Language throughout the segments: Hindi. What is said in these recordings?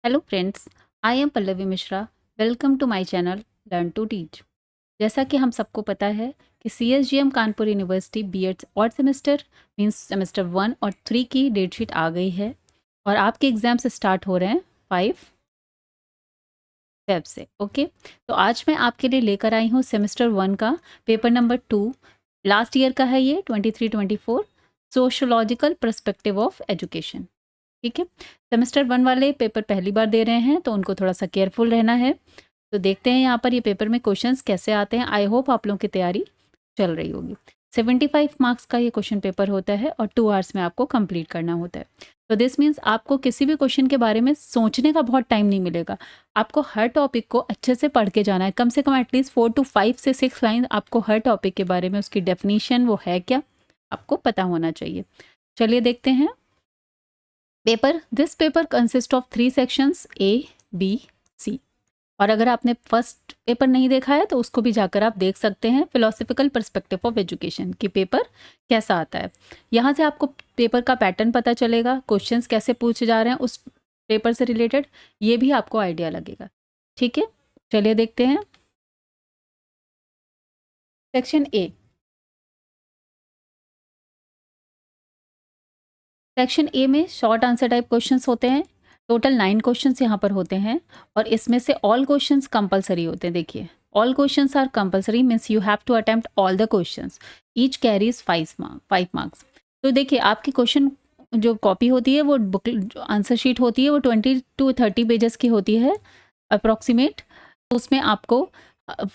Hello friends, I am Pallavi Mishra. Welcome to my channel learn to teach. जैसा कि हम सबको पता है कि CSGM कानपुर यूनिवर्सिटी बीएड और सेमेस्टर मींस सेमेस्टर 1 और 3 की डेट शीट आ गई है और आपके एग्जाम्स स्टार्ट हो रहे हैं 5 फेब से। ओके, तो आज मैं आपके लिए लेकर आई हूँ सेमेस्टर 1 का पेपर नंबर 2। लास्ट ईयर का है ये 23-24, सोशोलॉजिकल पर्सपेक्टिव ऑफ एजुकेशन। ठीक है, सेमेस्टर 1 वाले पेपर पहली बार दे रहे हैं तो उनको थोड़ा सा केयरफुल रहना है। तो देखते हैं यहाँ पर ये पेपर में क्वेश्चंस कैसे आते हैं। आई होप आप लोगों की तैयारी चल रही होगी। 75 मार्क्स का ये क्वेश्चन पेपर होता है और 2 आवर्स में आपको कंप्लीट करना होता है। तो दिस मीन्स आपको किसी भी क्वेश्चन के बारे में सोचने का बहुत टाइम नहीं मिलेगा। आपको हर टॉपिक को अच्छे से पढ़ के जाना है। कम से कम एटलीस्ट 4 to 5 से 6 लाइन आपको हर टॉपिक के बारे में, उसकी डेफिनीशन वो है क्या, आपको पता होना चाहिए। चलिए देखते हैं paper. This paper consist of 3 sections A, B, C। और अगर आपने फर्स्ट पेपर नहीं देखा है तो उसको भी जाकर आप देख सकते हैं। फिलोसफिकल पर्सपेक्टिव ऑफ एजुकेशन की पेपर कैसा आता है, यहाँ से आपको पेपर का पैटर्न पता चलेगा, क्वेश्चंस कैसे पूछे जा रहे हैं उस पेपर से रिलेटेड, ये भी आपको आइडिया लगेगा। ठीक है, चलिए देखते हैं। Section A. सेक्शन ए में शॉर्ट आंसर टाइप क्वेश्चंस होते हैं। टोटल 9 क्वेश्चंस यहाँ पर होते हैं और इसमें से ऑल क्वेश्चंस कंपलसरी होते हैं। देखिए, all questions are compulsory means you have to attempt all the questions. Each carries 5 marks. तो देखिए, आपकी क्वेश्चन जो कॉपी होती है, वो बुक आंसर शीट होती है, वो 20 to 30 पेजेस की होती है अप्रॉक्सीमेट। तो उसमें आपको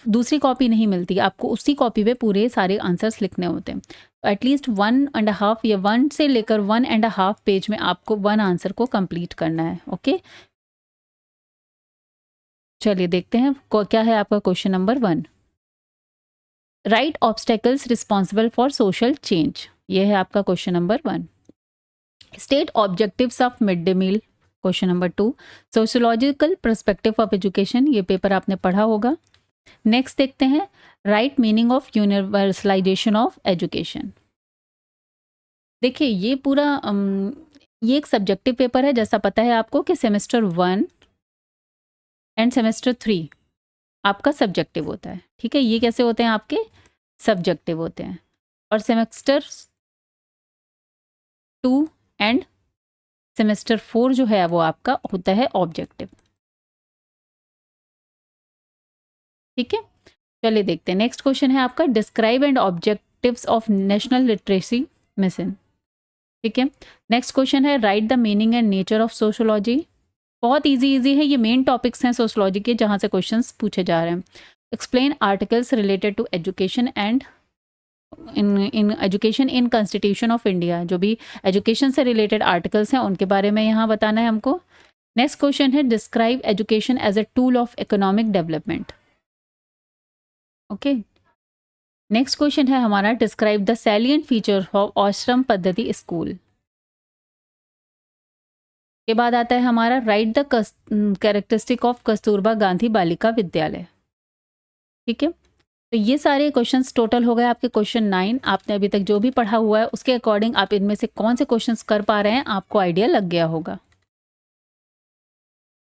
दूसरी कॉपी नहीं मिलती, आपको उसी कॉपी पे पूरे सारे आंसर्स लिखने होते हैं। एटलीस्ट 1.5 या 1 से लेकर 1.5 पेज में आपको 1 आंसर को कंप्लीट करना है। ओके, चलिए देखते हैं क्या है आपका question number 1। Write obstacles responsible for social change, ये है आपका question number 1। State objectives of mid day meal, question number 2। Sociological perspective of education, ये पेपर आपने पढ़ा होगा। नेक्स्ट देखते हैं write meaning of universalisation of education. देखिए, ये पूरा ये एक सब्जेक्टिव पेपर है। जैसा पता है आपको कि सेमेस्टर 1 एंड सेमेस्टर 3 आपका सब्जेक्टिव होता है। ठीक है, ये कैसे होते हैं, आपके सब्जेक्टिव होते हैं। और सेमेस्टर 2 एंड सेमेस्टर 4 जो है वो आपका होता है ऑब्जेक्टिव। ठीक है, चलिए देखते हैं। नेक्स्ट क्वेश्चन है आपका describe and objectives of national literacy mission. ठीक है, नेक्स्ट क्वेश्चन है right the meaning and nature of sociology. बहुत इजी है, ये मेन टॉपिक्स हैं सोशोलॉजी के जहाँ से क्वेश्चंस पूछे जा रहे हैं। Explain articles related to education and in education in constitution of India. जो भी एजुकेशन से रिलेटेड आर्टिकल्स हैं उनके बारे में यहाँ बताना है हमको। नेक्स्ट क्वेश्चन है describe education as a tool of economic development. Okay, next question है हमारा describe the salient feature of Ashram Paddhati school. के बाद आता है हमारा write the characteristic of Kasturba Gandhi Balika Vidyalaya. ठीक है, तो ये सारे क्वेश्चंस टोटल हो गए आपके क्वेश्चन 9। आपने अभी तक जो भी पढ़ा हुआ है उसके अकॉर्डिंग आप इनमें से कौन से क्वेश्चंस कर पा रहे हैं, आपको आइडिया लग गया होगा।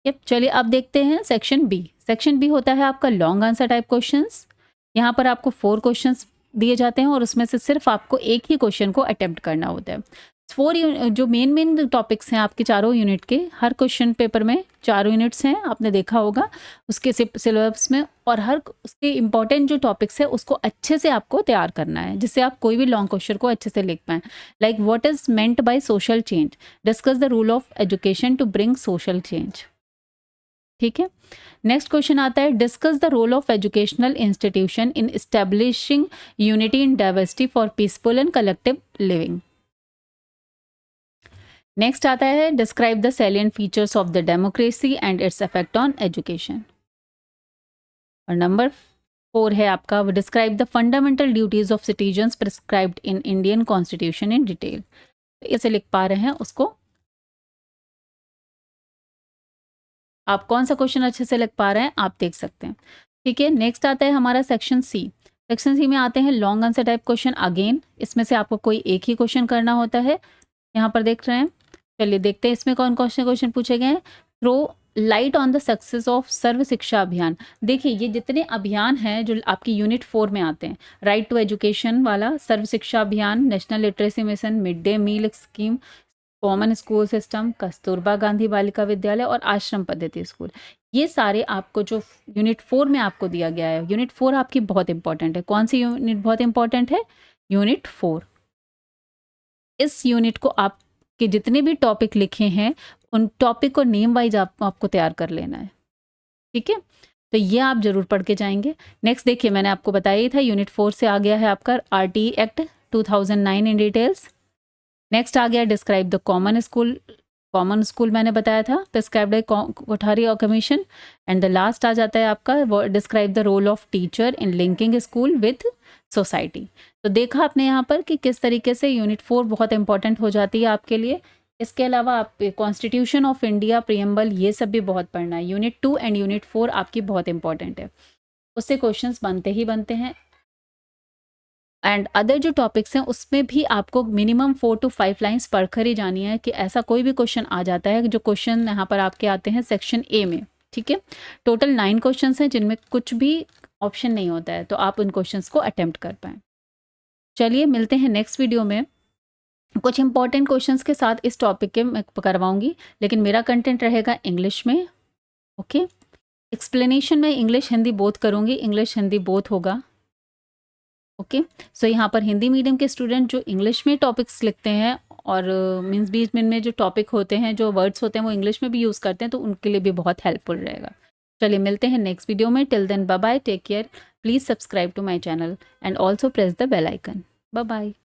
चलिए अब देखते हैं सेक्शन बी। सेक्शन बी होता है आपका लॉन्ग आंसर टाइप क्वेश्चंस। यहाँ पर आपको 4 क्वेश्चंस दिए जाते हैं और उसमें से सिर्फ आपको एक ही क्वेश्चन को अटेम्प्ट करना होता है। 4 जो मेन टॉपिक्स हैं आपके चारों यूनिट के, हर क्वेश्चन पेपर में 4 यूनिट्स हैं, आपने देखा होगा उसके सिलेबस में। और हर उसके इंपॉर्टेंट जो टॉपिक्स है उसको अच्छे से आपको तैयार करना है, जिससे आप कोई भी लॉन्ग क्वेश्चन को अच्छे से लिख पाएँ। Like what is meant by social change, discuss the rule of education to bring social change. ठीक है, नेक्स्ट क्वेश्चन आता है discuss the role of educational institution in establishing unity in diversity for peaceful and collective living. Next आता है describe the salient features of the democracy and its effect on education. और नंबर 4 है आपका describe the fundamental duties of citizens prescribed in Indian constitution in detail. इसे लिख पा रहे हैं उसको, आप कौन सा क्वेश्चन अच्छे से लिख पा रहे हैं आप देख सकते हैं। ठीक है, नेक्स्ट आता है हमारा सेक्शन सी। सेक्शन सी में आते हैं long answer type question. Again इसमें से आपको कोई एक ही क्वेश्चन करना होता है, यहाँ पर देख रहे हैं। चलिए देखते हैं इसमें कौन कौन से क्वेश्चन पूछे गए हैं। Throw light on the success of Sarva Shiksha Abhiyan. देखिए ये जितने अभियान हैं जो आपकी यूनिट 4 में आते हैं, राइट टू एजुकेशन वाला, Sarva Shiksha Abhiyan, national literacy mission, mid day meal scheme, common school system, Kasturba Gandhi Balika Vidyalaya और आश्रम पद्धति स्कूल, ये सारे आपको जो यूनिट 4 में आपको दिया गया है, यूनिट 4 आपकी बहुत इंपॉर्टेंट है। कौन सी यूनिट बहुत इंपॉर्टेंट है? यूनिट 4। इस यूनिट को आपके जितने भी टॉपिक लिखे हैं उन टॉपिक को नेम वाइज आपको तैयार कर लेना है, ठीक है? तो ये आप जरूर पढ़ के जाएंगे। नेक्स्ट देखिए, मैंने आपको बताया ही था यूनिट 4 से आ गया है आपका RTE act 2009 in details. Next आ गया describe the common school. Common school मैंने बताया था, प्रिस्क्राइब्ड कोठारी और कमीशन। एंड द लास्ट आ जाता है आपका describe the role of teacher in linking school with society. तो देखा आपने यहाँ पर कि किस तरीके से यूनिट 4 बहुत इंपॉर्टेंट हो जाती है आपके लिए। इसके अलावा आप कॉन्स्टिट्यूशन ऑफ इंडिया, प्रियम्बल, ये सब भी बहुत पढ़ना है। यूनिट 2 एंड यूनिट 4 आपकी बहुत इंपॉर्टेंट है, उससे क्वेश्चंस बनते ही बनते हैं। एंड अदर जो टॉपिक्स हैं उसमें भी आपको मिनिमम 4 to 5 लाइन्स पढ़कर ही जानी है कि ऐसा कोई भी क्वेश्चन आ जाता है, जो क्वेश्चन यहाँ पर आपके आते हैं सेक्शन ए में, ठीक है? टोटल 9 क्वेश्चंस हैं जिनमें कुछ भी ऑप्शन नहीं होता है, तो आप उन क्वेश्चंस को अटेम्प्ट कर पाएँ। चलिए मिलते हैं नेक्स्ट वीडियो में कुछ इंपॉर्टेंट क्वेश्चंस के साथ। इस टॉपिक के मैं करवाऊंगी, लेकिन मेरा कंटेंट रहेगा इंग्लिश में, ओके? एक्सप्लेनेशन में इंग्लिश हिंदी बोथ करूंगी, इंग्लिश हिंदी बोथ होगा, ओके? सो यहाँ पर हिंदी मीडियम के स्टूडेंट जो इंग्लिश में टॉपिक्स लिखते हैं और मीन्स बीच में जो टॉपिक होते हैं, जो वर्ड्स होते हैं, वो इंग्लिश में भी यूज़ करते हैं, तो उनके लिए भी बहुत हेल्पफुल रहेगा। चलिए मिलते हैं नेक्स्ट वीडियो में। Till then bye bye, take care, please subscribe to my channel and also press the bell icon. Bye bye.